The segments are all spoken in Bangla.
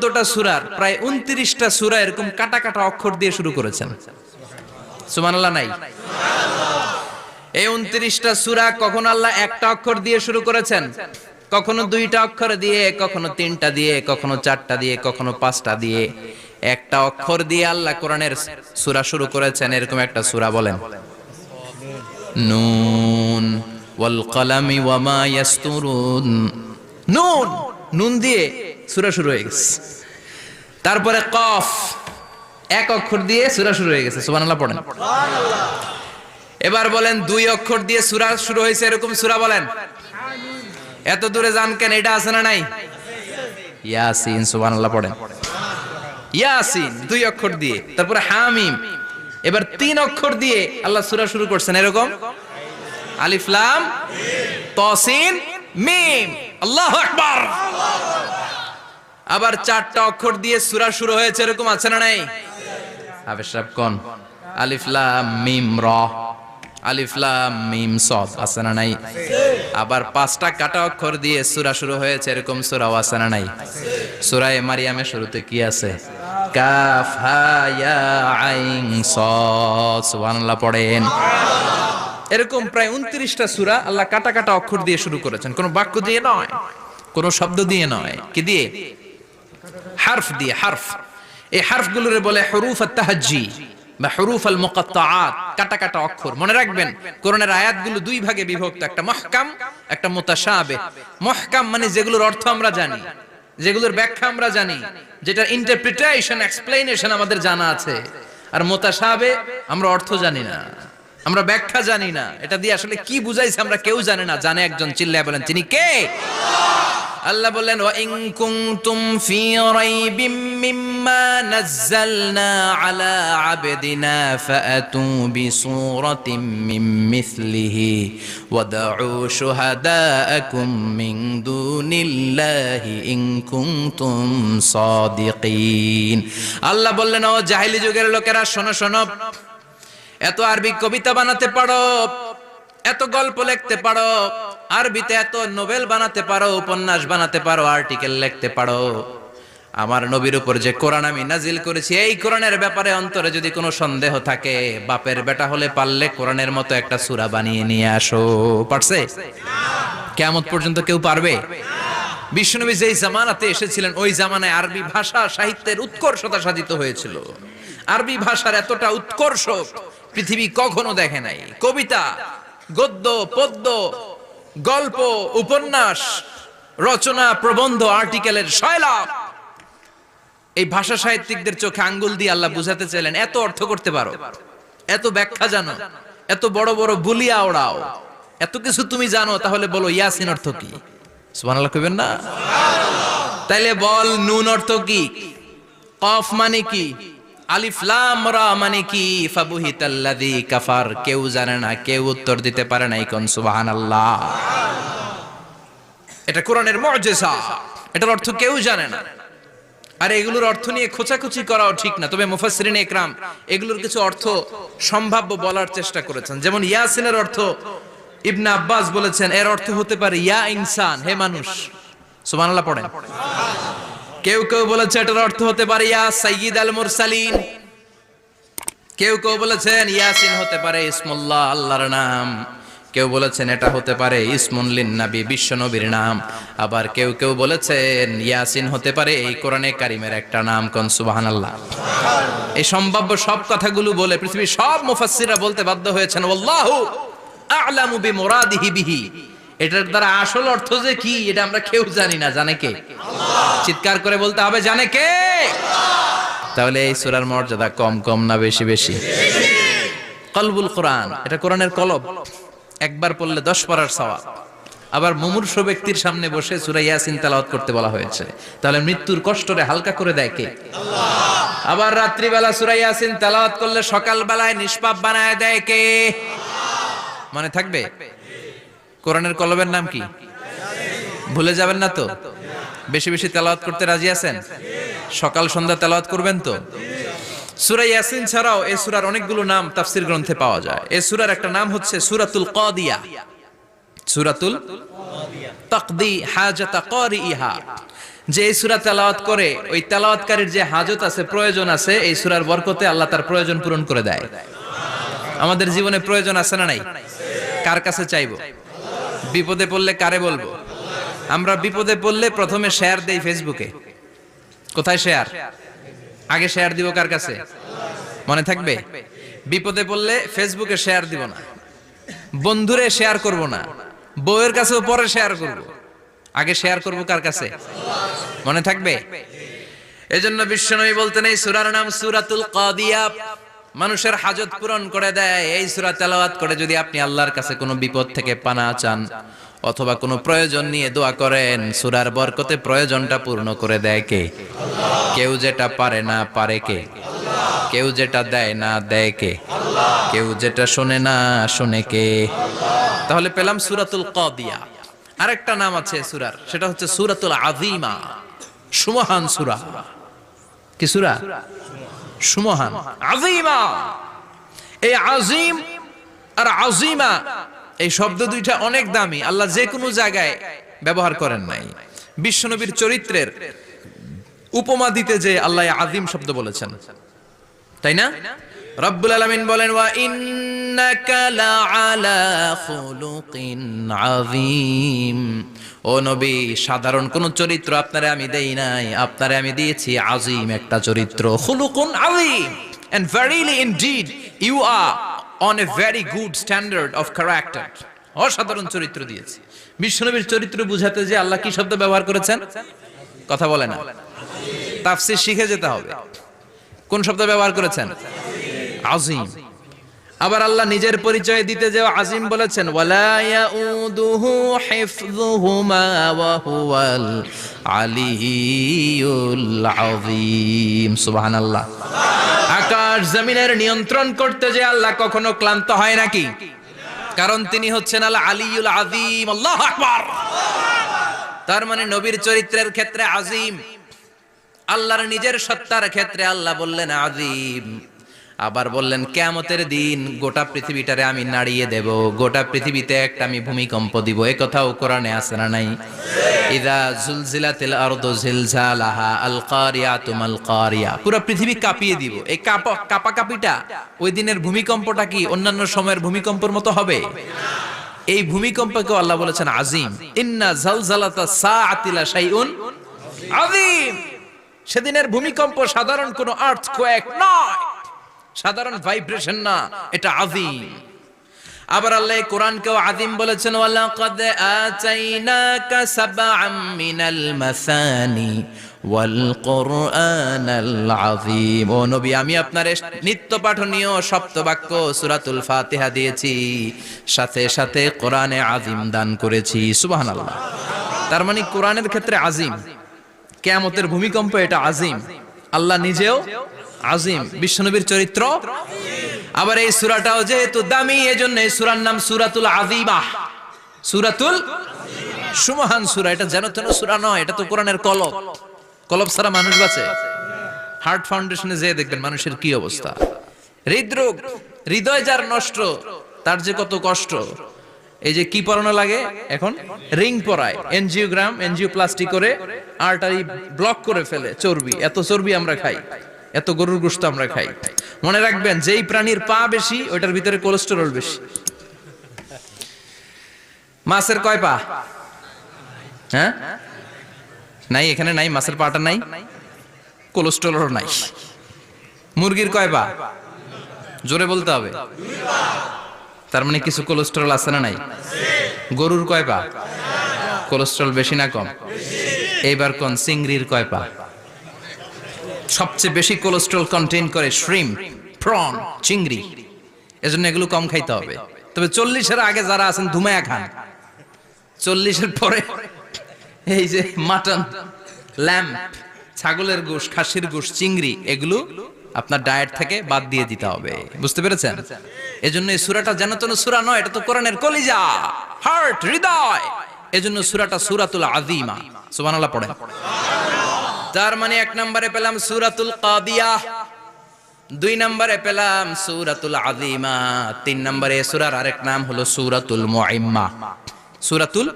14টা সূরার প্রায় 29টা সূরা এরকম কাটা কাটা অক্ষর দিয়ে শুরু করেছেন। সুবহানাল্লাহ নাই? এই 29টা সূরা কখনো আল্লাহ একটা অক্ষর দিয়ে শুরু করেছেন, কখনো 2টা অক্ষর দিয়ে, কখনো 3টা দিয়ে, কখনো 4টা দিয়ে, কখনো 5টা দিয়ে। একটা অক্ষর দিয়ে আল্লাহ কোরআনের সূরা শুরু করেছেন। এরকম একটা সূরা বলেন। নুন ওয়াল কলামি ওয়া মা ইয়াসতুরুন। নুন, নুন দিয়ে সূরা শুরু হয়ে গেছে। তারপরে কফ, এক অক্ষর দিয়ে সূরা শুরু হয়ে গেছে। সুবহানাল্লাহ পড়েন। এবার বলেন 2 অক্ষর দিয়ে সূরা শুরু হয়েছে এরকম সূরা বলেন। এত দূরে যান কেন? এটা আছে না নাই? ইয়াসিন। সুবহানাল্লাহ পড়েন। ইয়াসিন 2 অক্ষর দিয়ে। তারপরে হামিম। এবার 3 অক্ষর দিয়ে আল্লাহ সূরা শুরু করছেন এরকম। আলিফ লাম তাসিন মিম। আল্লাহু আকবার। আবার 4টা অক্ষর দিয়ে সূরা শুরু হয়েছে এরকম আছে না নাই? হাফেজ সাহেব কোন? আলিফ লাম মিম র, আলিফ লাম মিম সাদ আছে না নাই? আবার 5টা কাটা অক্ষর দিয়ে সূরা শুরু হয়েছে এরকম সূরাও আছে না নাই? সূরা মারিয়ামের শুরুতে কি আছে? কাফ হা ইয়া আইন সাদ। সুবহানাল্লাহ পড়েন। এরকম প্রায় 29টা সূরা আল্লাহ কাটা কাটা অক্ষর দিয়ে শুরু করেছেন। কোনো বাক্য দিয়ে নয়, কোনো শব্দ দিয়ে নয়। কি দিয়ে? হারফ দিয়ে। হারফ, এই হারফগুলোরে বলে হুরুফ আত-তাহাজ্জি বা হুরুফ আল-মুকাত্তাআত, কাটা কাটা অক্ষর। মনে রাখবেন কোরআনের আয়াতগুলো 2 ভাগে বিভক্ত, একটা মুহকাম, একটা মুতাশাবিহ। মুহকাম মানে যেগুলোর অর্থ আমরা জানি, যেগুলোর ব্যাখ্যা আমরা জানি, যেটার ইন্টারপ্রিটেশন, এক্সপ্লেনেশন আমাদের জানা আছে। আর মুতাশাবিহ আমরা অর্থ জানি না, আমরা ব্যাখ্যা জানি না, এটা দিয়ে আসলে কি বুঝাইছে আমরা কেউ জানে না। জানে একজন, চিল্লায় বলেন তিনি কে? আল্লাহ বললেন ওয়া ইন কুনতুম ফি রাইবিম মিম্মা নাযালনা আলা আবদিনা ফাআতু বিসূরাতিন মিন মিসলিহি ওয়াদউ শুহাদাআকুম মিন দুনিল্লাহি ইন কুনতুম সাদিকিন। আল্লাহ বললেন ও জাহেলি যুগের লোকেরা, শোনো শোনো, এত আরবি কবিতা বানাতে পারো, এত গল্প লিখতে পারো, আরবিতে এত নোবেল বানাতে পারো, উপন্যাস বানাতে পারো, আর্টিকেল লিখতে পারো। আমার নবীর উপর যে কোরআন আমি নাজিল করেছি, এই কোরআনের ব্যাপারে অন্তরে যদি কোনো সন্দেহ থাকে, বাপের বেটা হলে পারলে কোরআনের মতো একটা সূরা বানিয়ে নিয়ে আসো। পারছে? কিয়ামত পর্যন্ত কেউ পারবে? বিশ্বনবী যেই জামানাতে এসেছিলেন ওই জামানায় আরবি ভাষা সাহিত্যের উৎকর্ষতা সাধিত হয়েছিল। আরবি ভাষার এতটা উৎকর্ষ পৃথিবী কখনো দেখে নাই। কবিতা, গদ্য, পদ্য, গল্প, উপন্যাস, রচনা, প্রবন্ধ, আর্টিকেলের শৈলাপ। এই ভাষা সাহিত্যিকদের চোখে আঙ্গুল দিয়ে আল্লাহ বুঝাতে চাইলেন, এত অর্থ করতে পারো, এত ব্যাখ্যা জানো, এত বড় বড় বুলিয়া ওড়াও, এত কিছু তুমি জানো, তাহলে বলো ইয়াসিন অর্থ কি? সুবহানাল্লাহ কইবেন না? তাইলে বল নুন অর্থ কি? কফ মানে কি? আলিফ লাম রা মানে কি? ফাবুহিতাল্লাযী কাফার। কেউ জানে না, কেউ উত্তর দিতে পারে না। কোন সুবহানাল্লাহ। এটা কোরআনের মুজিজা, এটার অর্থ কেউ জানে না। আর এগুলোর অর্থ নিয়ে খোঁচাখুচি করাও ঠিক না। তবে মুফাসসিরিনে ইকরাম এগুলোর কিছু অর্থ সম্ভাব্য বলার চেষ্টা করেছেন। যেমন ইয়াসিনের অর্থ ইবনে আব্বাস বলেছেন এর অর্থ হতে পারে ইয়া ইনসান, হে মানুষ। সুবহানাল্লাহ পড়েন। কেউ কেউ বলেছে এটার অর্থ হতে পারে ইয়া সাইয়্যিদ আল মুরসালিন। কেউ কেউ বলেছেন ইয়াসিন হতে পারে ইসমুল্লাহ, আল্লাহর নাম। কেউ বলেছেন এটা হতে পারে ইসমুন লিন নবী, বিশ্ব নবীর নাম। আবার কেউ কেউ বলেছেন ইয়াসিন হতে পারে এই কোরআনে কারিমের একটা নাম। কোন সুবহানাল্লাহ। এই সম্ভাব্য সব কথাগুলো বলে পৃথিবীর সব মুফাসসিররা বলতে বাধ্য হয়েছেন আল্লাহু আ'লামু বিমুরাদিহি বিহি। এটার দ্বারা আসল অর্থ যে কি এটা আমরা কেউ জানি না। জানে কে? আল্লাহ। চিৎকার করে বলতে হবে, জানে কে? আল্লাহ। তাহলে এই সূরার মর্যাদা কম কম না বেশি বেশি? কলবুল কোরআন, এটা কোরআনের কলব। একবার পড়লে 10 পড়ার সওয়াব। আবার মুমূর্ষ ব্যক্তির সামনে বসে সূরা ইয়াসিন তেলাওয়াত করতে বলা হয়েছে। তাহলে মৃত্যুর কষ্টরে হালকা করে দেয় কে? আল্লাহ। আবার রাত্রিবেলা সূরা ইয়াসিন তেলাওয়াত করলে সকাল বেলায় নিষ্পাপ বানায় দেয় কে? আল্লাহ। মনে থাকবে? কোরআনের কলবের নাম কি? ভুলে যাবেন না তো? বেশি বেশি তেলাওয়াত করতে রাজি আছেন? সকাল সন্ধ্যা তেলাওয়াত করবেন তো? সূরা ইয়াসিন ছাড়াও এই সূরার অনেকগুলো নাম তাফসীর গ্রন্থে পাওয়া যায়। এই সূরার একটা নাম হচ্ছে সূরাতুল কাদিয়া। সূরাতুল কাদিয়া, তাকদি হাজাতা কারিইহা, যে এই সূরা তেলাওয়াত করে ওই তেলাওয়াতকারীর যে হাজত আছে, প্রয়োজন আছে, এই সূরার বরকতে আল্লাহ তার প্রয়োজন পূরণ করে দেয়। আমাদের জীবনে প্রয়োজন আছে না নাই? কার কাছে চাইবো? বিপদে পড়লে কারে বলবো? আমরা বিপদে পড়লে প্রথমে শেয়ার দেই ফেসবুকে। কোথায় শেয়ার? আগে শেয়ার দিব কার কাছে? মনে থাকবে? বিপদে পড়লে ফেসবুকে শেয়ার দিব না, বন্ধুরে শেয়ার করব না, বউয়ের কাছেও পরে শেয়ার করব, আগে শেয়ার করব কার কাছে? মনে থাকবে? এজন্য বিশ্বনবী বলতেন এই সূরার নাম সূরাতুল কাদিয়া, মানুষের হাজত পূরণ করে দেয়। এই সূরা তেলাওয়াত করে যদি আপনি আল্লাহর কাছে কোনো বিপদ থেকে পানা চান অথবা কোনো প্রয়োজন নিয়ে দোয়া করেন, সূরার বরকতে প্রয়োজনটা পূর্ণ করে দেয় কে? কেউ যেটা পারে না পারে কে? কেউ যেটা দেয় না দেয় কে? কেউ যেটা শোনে না শোনে কে? তাহলে পেলাম সূরাতুল কাদিয়া। আরেকটা নাম আছে সূরার, সেটা হচ্ছে সূরাতুল আযীমা, সুমহান সূরা। কি সূরা? সুমহান, আযীমা। এই আযীম আর আযীমা এই শব্দ দুইটা অনেক দামি, আল্লাহ যে কোনো জায়গায় ব্যবহার করেন নাই। বিশ্বনবীর চরিত্রের উপমা দিতে যে আল্লাহ আযীম শব্দ বলেছেন, তাই না? রব্বুল আলামিন বলেন ওয়া ইন্নাকা লাআলা খুলুকিন আযীম। ও নবী, সাধারণ কোন চরিত্র আপনারে আমি দেই নাই, আপনারে আমি দিয়েছি আযীম একটা চরিত্র, খুলুকুন আযীম। And verily indeed you are on a very good standard of character. অসাধারণ চরিত্র দিয়েছি। বিশ্বনবীর চরিত্র বুঝাতে যে আল্লাহ কি শব্দ ব্যবহার করেছেন? কথা বলে না, তাফসীর শিখে যেতে হবে। কোন শব্দ ব্যবহার করেছেন? আযীম। আবার আল্লাহ নিজের পরিচয় দিতে যে আযীম বলেছেন, ওয়ালা ইয়াউদুহু হিফযুহুমা ওয়া হুয়াল আলিয়্যুল আযীম। সুবহানাল্লাহ। আকাশ জমিনের নিয়ন্ত্রণ করতে যে আল্লাহ কখনো ক্লান্ত হয় নাকি? কারণ তিনি হচ্ছেন আল আলিয়্যুল আযীম। আল্লাহু আকবার। তার মানে নবীর চরিত্রের ক্ষেত্রে আযীম, আল্লাহর নিজের সত্তার ক্ষেত্রে আল্লাহ বললেন আযীম। আবার বললেন কিয়ামতের দিন গোটা পৃথিবীটারে আমি নাড়িয়ে দেব, গোটা পৃথিবীতে একটা আমি ভূমিকম্প দিব। এই কথাও কোরআনে আছে না নাই? ইযা জুলজিলাতিল আরদু জিলজালাহা আল কারিয়াতু মাল কারিয়া। পুরো পৃথিবী কাঁপিয়ে দিব। এই কাঁপাকাঁপিটা ওই দিনের ভূমিকম্পটা কি অন্যান্য সময়ের ভূমিকম্পের মতো হবে? এই ভূমিকম্পকে আল্লাহ বলেছেন আযীম। ইন্না জালজালাতাস সাআতি লা শাইউন আযীম। সেদিনের ভূমিকম্প সাধারণ কোনো আর্থকোয়েক নয়, সাধারণ ভাইব্রেশন না, এটা আযীম। আবার আল্লাহ কোরআনকেও আযীম বলেছেন, ওয়ালাকাদ আতাইনাকা সাবআম মিনাল মাসানি ওয়াল কুরআনাল আযীম। ও নবী, আমি আপনারে নিত্য পাঠনীয় সপ্তবাক্য সূরাতুল ফাতিহা দিয়েছি, সাথে সাথে কোরআনে আযীম দান করেছি। সুবহানাল্লাহ। তার মানে কোরআনের ক্ষেত্রে আযীম, কিয়ামতের ভূমিকম্প এটা আযীম, আল্লাহ নিজেও আযীম, বিশ্বনবীর চরিত্র আবার এই সূরাটাও যেহেতু দামি, এজন্য এই সূরার নাম সূরাতুল আযীমা, সূরাতুল সুমহান সূরা। এটা যেন তেন সূরা নয়, এটা তো কোরআনের কলব। কলব ছাড়া মানুষ বাঁচে? হার্ট ফাউন্ডেশনে যেয়ে দেখবেন মানুষের কি অবস্থা। হৃদরোগ, হৃদয় যার নষ্ট, তার যে কত কষ্ট। এই যে কি পরানো লাগে এখন? রিং পরায়, এনজিওগ্রাম, এনজিওপ্লাস্টি করে আর্টারি ব্লক করে ফেলে। চর্বি, এত চর্বি আমরা খাই, এত গরুর গোশত আমরা খাই। মনে রাখবেন, যেই প্রাণীর পা বেশি ওইটার ভিতরে কোলেস্টেরল বেশি। মাছের কয় পা? হ্যাঁ, নাই, এখানে নাই, মাছের পাটা নাই, কোলেস্টেরল নাই। মুরগির কয় পা? জোরে বলতে হবে। তার মানে কিছু কোলেস্টেরল আছে না নাই? গরুর কয় পা? কোলেস্টেরল বেশি না কম? এইবার কোন চিংড়ির কয় পা? সবচেয়ে বেশি কোলেস্টেরল কন্টেইন করে শ্রিম্প, প্রন, চিংড়ি। এজন্য এগুলো কম খাইতে হবে। তবে 40-এর আগে যারা আছেন ধুমায়া খান, 40-এর পরে এই যে মাটন, ল্যাম্প, ছাগলের গোশ, খাসির গোশ, চিংড়ি, এগুলো আপনার ডায়েট থেকে বাদ দিয়ে দিতে হবে। বুঝতে পেরেছেন? এজন্য এই সূরাটা যেন তেন সূরা নয়, এটা তো কোরআনের কলিজা, হার্ট, হৃদয়। এজন্য সূরাটা সূরাতুল আযীমা। সুবহানাল্লাহ পড়েন। তার মানে 1 নম্বরে পেলাম সূরাতুল কাদিয়া, 2 নম্বরে পেলাম সূরাতুল আযীমা, 3 নম্বরে সূরার আরেক নাম হলো সূরাতুল মুইম্মা। সূরাতুল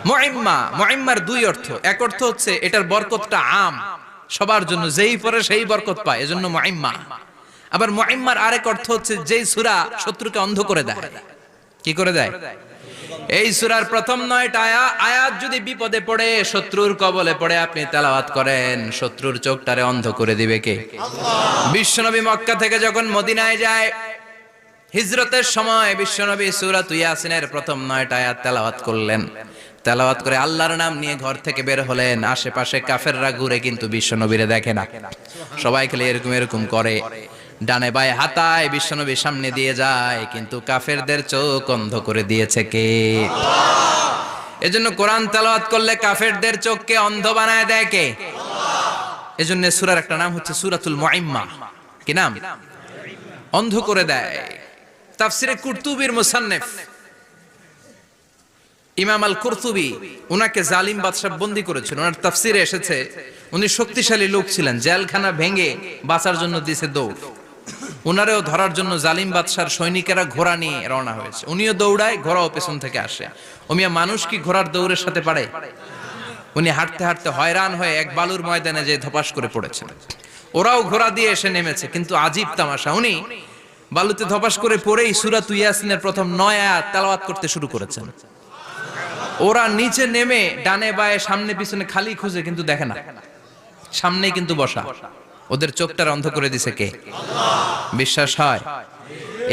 মুইম্মা। মুইম্মার দুই অর্থ, এক অর্থ হচ্ছে এটার বরকতটা আম, সবার জন্য, যেই পড়ে সেই বরকত পায়, এজন্য মুইম্মা। আবার মুইম্মার আরেক অর্থ হচ্ছে যেই সূরা শত্রুকে অন্ধ করে দেয়। কি করে দেয়? এই সূরার প্রথম 9টা আয়াত যদি বিপদে পড়ে, শত্রুর কবলে পড়ে আপনি তেলাওয়াত করেন, শত্রুর চোখটারে অন্ধ করে দিবে কে? আল্লাহ। বিশ্বনবী মক্কা থেকে যখন মদিনায় যায়, হিজরতের সময় বিশ্বনবী সূরাত ইয়াসিনের প্রথম 9টা আয়াত তেলাওয়াত করলেন। তেলাওয়াত করে আল্লাহর নাম নিয়ে ঘর থেকে বের হলেন। আশেপাশে কাফেররা ঘুরে কিন্তু বিশ্বনবীরে দেখে না, সবাই খেলে এরকম এরকম করে, ডানে বায়ে হাতায় বিশ্বনবীর সামনে দিয়ে যায়, কিন্তু কাফেরদের চোখ অন্ধ করে দিয়েছে কে? আল্লাহ। এজন্য কোরআন তেলাওয়াত করলে কাফেরদের চোখকে অন্ধ বানায় দেয় কে? আল্লাহ। এজন্য সূরার একটা নাম হচ্ছে সূরাতুল মুইম্মা। কি নাম? অন্ধ করে দেয়। তাফসিরে কুরতুবির মুসান্নিফ ইমাম আল কুরতুবি, উনাকে জালিম বাদশা বন্দী করেছিল। ওনার তাফসিরে এসেছে উনি শক্তিশালী লোক ছিলেন, জেলখানা ভেঙে বাঁচার জন্য দিছে দৌড়। উনারেও ধরার জন্য জালিম বাদশার সৈনিকেরা ঘোড়া নিয়ে রওনা হয়েছে, উনিও দৌড়ায়, ঘোড়াও পেছন থেকে আসে। ওমিয়া মানুষ কি ঘোড়ার দৌড়ের সাথে পারে? উনি হাঁটতে হাঁটতে হয়রান হয়ে এক বালুর ময়দানে যে ধপাস করে পড়েছেন। ওরাও ঘোড়া দিয়ে এসে নেমেছে, কিন্তু আজীব তামাশা, উনি বালুতে ধপাস করে পড়েই সূরাত ইয়াসিনের প্রথম 9 আয়াত তেলাওয়াত করতে শুরু করেছেন। ওরা নিচে নেমে ডানে বায়ে সামনে পিছনে খালি খুঁজে, কিন্তু দেখে না, সামনেই কিন্তু বসা। ওদের চোখটা অন্ধ করে দিছে কে? আল্লাহ। বিশ্বাস হয়?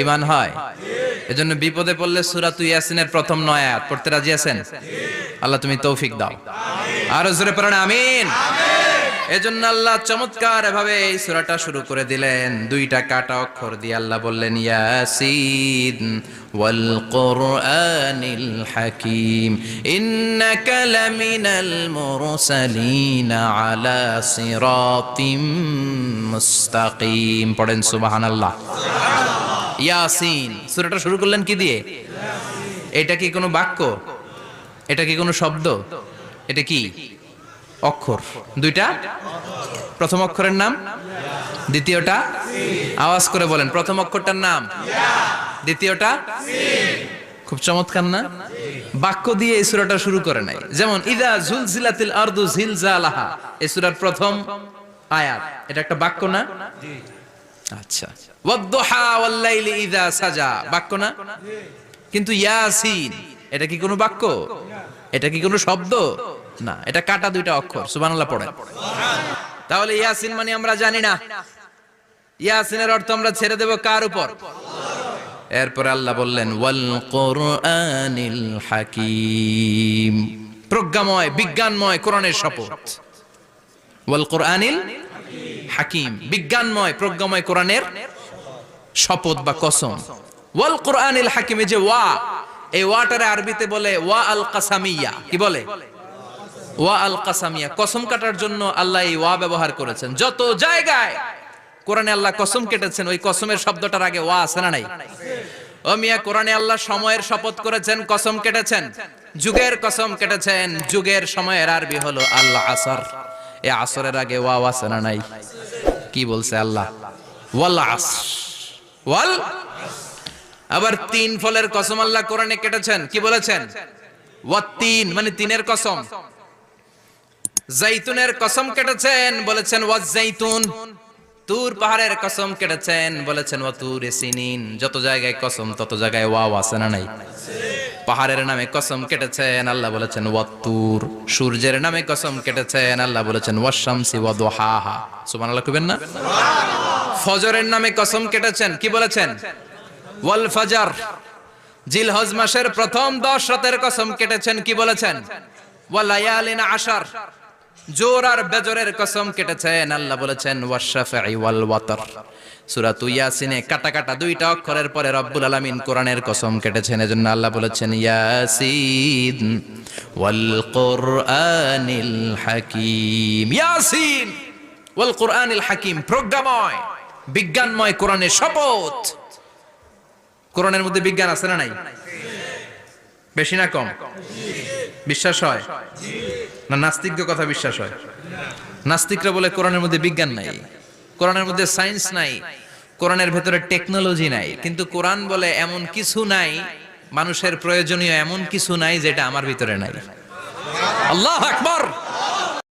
ঈমান হয়? এজন্য বিপদে পড়লে সূরাত ইয়াসিনের প্রথম 9 আয়াত পড়তে রাজি আছেন? আল্লাহ তুমি তৌফিক দাও। আরো জোরে পড়েন আমিন। এজন্য আল্লাহ চমৎকার ভাবে এই সূরাটা শুরু করে দিলেন। 2টা কাটা অক্ষর দিয়ে আল্লাহ বললেন ইয়াসিন ওয়াল কুরআনিল হাকীম ইন্নাকা লামিনাল মুরসালিন আলা সিরাতিম মুস্তাকিম। পড়েন সুবহানাল্লাহ। ইয়াসিন সূরাটা শুরু করলেন কি দিয়ে? এটা কি কোনো বাক্য? এটা কি কোনো শব্দ? এটা কি অক্ষর? 2টা। প্রথম অক্ষরের নাম, দ্বিতীয়টা আওয়াজ করে বলেন, প্রথম অক্ষরটার নাম, দ্বিতীয়টা। খুব চমৎকার না? বাক্য দিয়ে এই সূরাটা শুরু করে নাই। যেমন ইযা জুলজিলাতিল আরদু জিলজালাহা, এই সূরার প্রথম আয়াত, এটা একটা বাক্য না? আচ্ছা। ওয়াদ-দুহা ওয়াল-লাইলি ইযা সাজা, বাক্য না? কিন্তু ইয়াসিন এটা কি কোনো বাক্য? এটা কি কোনো শব্দ? না, এটা কাটা 2টা অক্ষর। সুবহানাল্লাহ পড়েন। তাহলে ইয়াসিন মানে আমরা জানি না, ইয়াসিনের অর্থ আমরা ছেড়ে দেব কার উপর? এরপর আল্লাহ বললেন ওয়াল কুরআনিল হাকীম, প্রজ্ঞাময় বিজ্ঞানময় কোরআনের শপথ। ওয়াল কুরআনিল হাকীম, বিজ্ঞানময় প্রজ্ঞাময় কোরআনের শপথ বা কসম। ওয়াল কুরআনিল হাকীম, যে ওয়া, এই ওয়াটারে আরবিতে বলে ওয়া আল কাসামিয়া। কি বলে? ওয়া আল কাসামিয়া, কসম কাটার জন্য আল্লাহ এই ওয়া ব্যবহার করেছেন। যত জায়গায় কোরআনে আল্লাহ কসম কেটেছেন, ওই কসমের শব্দটার আগে ওয়া আছে না নাই? ও মিয়া, কোরআনে আল্লাহ সময়ের শপথ করেছেন, কসম কেটেছেন, যুগের কসম কেটেছেন। যুগের সময়ের আরবি হলো আল আসর। এই আসরের আগে ওয়া আছে না নাই? কি বলছে আল্লাহ? ওয়াল আসর, ওয়াল। আবার 3 ফলের কসম আল্লাহ কোরআনে কেটেছেন, কি বলেছেন? ওয়াত-তিন, মানে 3-এর কসম। জাইতুনের কসম কেটেছেন, বলেছেন ওয়াজ-জাইতুন। তুর পাহাড়ের কসম কেটেছেন, বলেছেন ওয়াতুরে সিনিন। যত জায়গায় কসম তত জায়গায় ওয়াও আছে না নাই? পাহাড়ের নামে কসম কেটেছেন, আল্লাহ বলেছেন ওয়াতুর। সূর্যের নামে কসম কেটেছেন, আল্লাহ বলেছেন ওয়াশ-শামসি ওয়াদুহাহা। সুবহানাল্লাহ কইবেন না? সুবহানাল্লাহ। ফজরের নামে কসম কেটেছেন, কি বলেছেন? ওয়াল ফাজর। জিলহজ মাসের প্রথম 10 রাতের কসম কেটেছেন, কি বলেছেন? ওয়ালায়ালিন আশর। জোর আর বেজরের কসম কেটেছেন, আল্লাহ বলেছেন ওয়াশ-শাফঈ ওয়াল ওয়াতর। সূরা ইয়াসিনে কাটা কাটা 2টা অক্ষরের পরে রব্বুল আলামিন কোরআনের কসম কেটেছেন। এজন্য আল্লাহ বলেছেন ইয়াসিন ওয়াল কুরআনিল হাকীম। ইয়াসিন ওয়াল কুরআনিল হাকীম, প্রজ্ঞাময় বিজ্ঞানময় কোরআনের শপথ। কোরআনের মধ্যে বিজ্ঞান আছে না নাই? বেশি না কম? বিশ্বাস হয় না? নাস্তিকদের কথা বিশ্বাস হয়? নাস্তিকরা বলে কোরআনের মধ্যে বিজ্ঞান নাই, কোরআনের মধ্যে সায়েন্স নাই, কোরআনের ভেতরে টেকনোলজি নাই। কিন্তু কোরআন বলে এমন কিছু নাই মানুষের প্রয়োজনীয় এমন কিছু নাই যেটা আমার ভিতরে নাই। আল্লাহু আকবার।